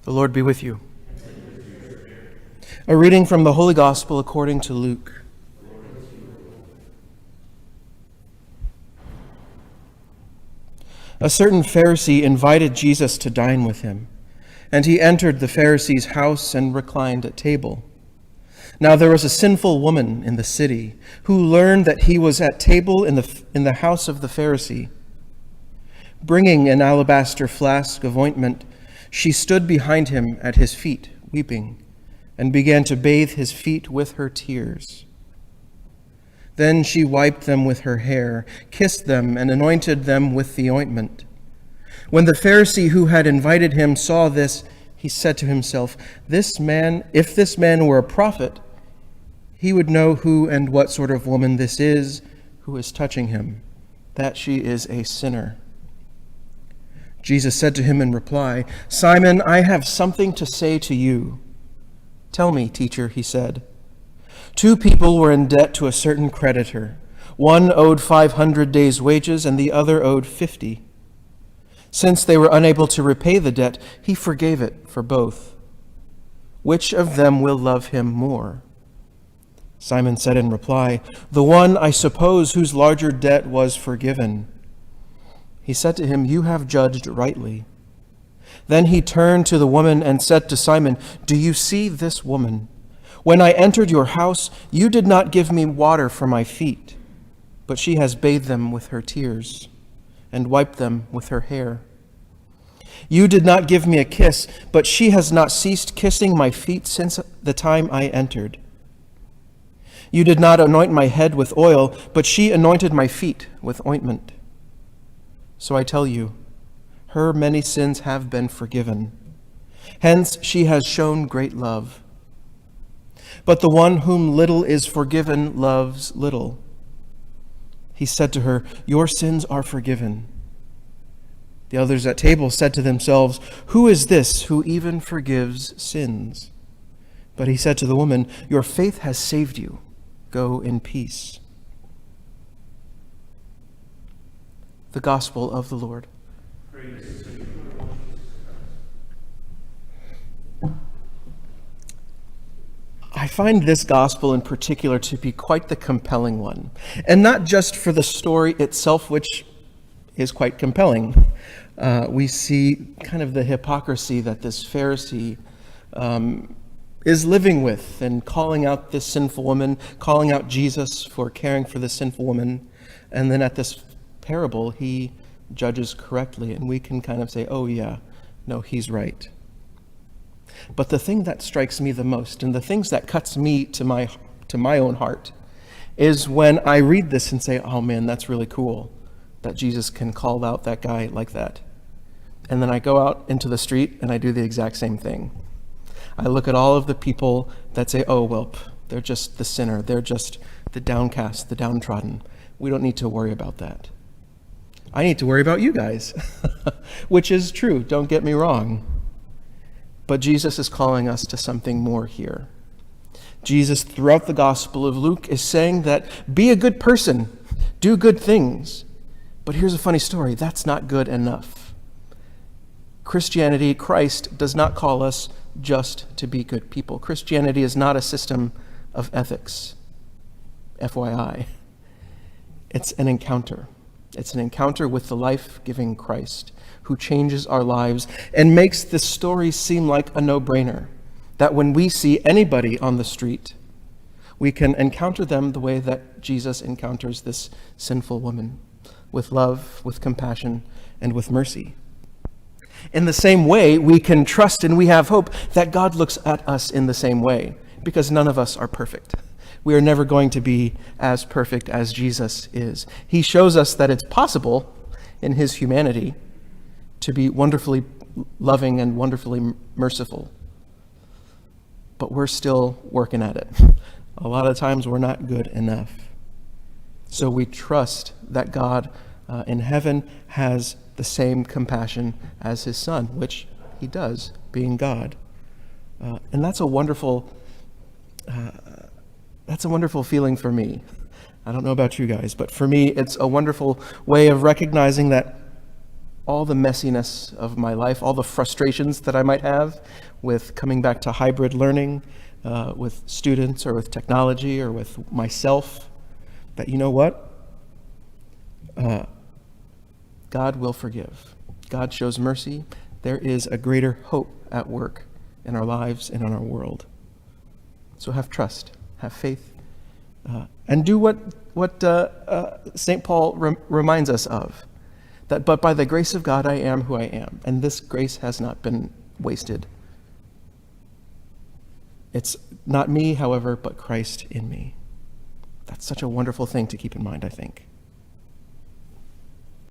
The Lord be with you. A reading from the Holy Gospel according to Luke. A certain Pharisee invited Jesus to dine with him, and he entered the Pharisee's house and reclined at table. Now there was a sinful woman in the city who learned that he was at table in the house of the Pharisee. Bringing an alabaster flask of ointment, she stood behind him at his feet, weeping, and began to bathe his feet with her tears. Then she wiped them with her hair, kissed them, and anointed them with the ointment. When the Pharisee who had invited him saw this, he said to himself, if this man were a prophet, he would know who and what sort of woman this is who is touching him, that she is a sinner. Jesus said to him in reply, "Simon, I have something to say to you." "Tell me, teacher," he said. Two people were in debt to a certain creditor. One owed 500 days' wages and the other owed 50. Since they were unable to repay the debt, he forgave it for both. Which of them will love him more? Simon said in reply, "The one, I suppose, whose larger debt was forgiven." He said to him, "You have judged rightly." Then he turned to the woman and said to Simon, "Do you see this woman? When I entered your house, you did not give me water for my feet, but she has bathed them with her tears and wiped them with her hair. You did not give me a kiss, but she has not ceased kissing my feet since the time I entered. You did not anoint my head with oil, but she anointed my feet with ointment. So I tell you, her many sins have been forgiven. Hence she has shown great love. But the one whom little is forgiven loves little." He said to her, "Your sins are forgiven." The others at table said to themselves, "Who is this who even forgives sins?" But he said to the woman, "Your faith has saved you. Go in peace." The Gospel of the Lord. Praise to you, Lord. I find this gospel in particular to be quite the compelling one, and not just for the story itself, which is quite compelling. We see kind of the hypocrisy that this Pharisee is living with and calling out this sinful woman, calling out Jesus for caring for this sinful woman, and then at this parable, he judges correctly, and we can kind of say, oh yeah, no, he's right. But the thing that strikes me the most, and the things that cuts me to my own heart, is when I read this and say, oh man, that's really cool that Jesus can call out that guy like that. And then I go out into the street and I do the exact same thing. I look at all of the people that say, oh, well, they're just the sinner. They're just the downcast, the downtrodden. We don't need to worry about that. I need to worry about you guys, which is true, don't get me wrong. But Jesus is calling us to something more here. Jesus, throughout the Gospel of Luke, is saying that be a good person, do good things. But here's a funny story, that's not good enough. Christianity, Christ, does not call us just to be good people. Christianity is not a system of ethics, FYI. It's an encounter. It's an encounter with the life-giving Christ who changes our lives and makes this story seem like a no-brainer, that when we see anybody on the street, we can encounter them the way that Jesus encounters this sinful woman, with love, with compassion, and with mercy. In the same way, we can trust and we have hope that God looks at us in the same way, because none of us are perfect. We are never going to be as perfect as Jesus is. He shows us that it's possible in his humanity to be wonderfully loving and wonderfully merciful. But we're still working at it. A lot of times we're not good enough. So we trust that God in heaven has the same compassion as his Son, which he does, being God. And that's a wonderful feeling for me. I don't know about you guys, but for me, it's a wonderful way of recognizing that all the messiness of my life, all the frustrations that I might have with coming back to hybrid learning with students or with technology or with myself, that you know what? God will forgive. God shows mercy. There is a greater hope at work in our lives and in our world. So have trust, have faith, and do what St. Paul reminds us of, that but by the grace of God I am who I am, and this grace has not been wasted. It's not me, however, but Christ in me. That's such a wonderful thing to keep in mind, I think.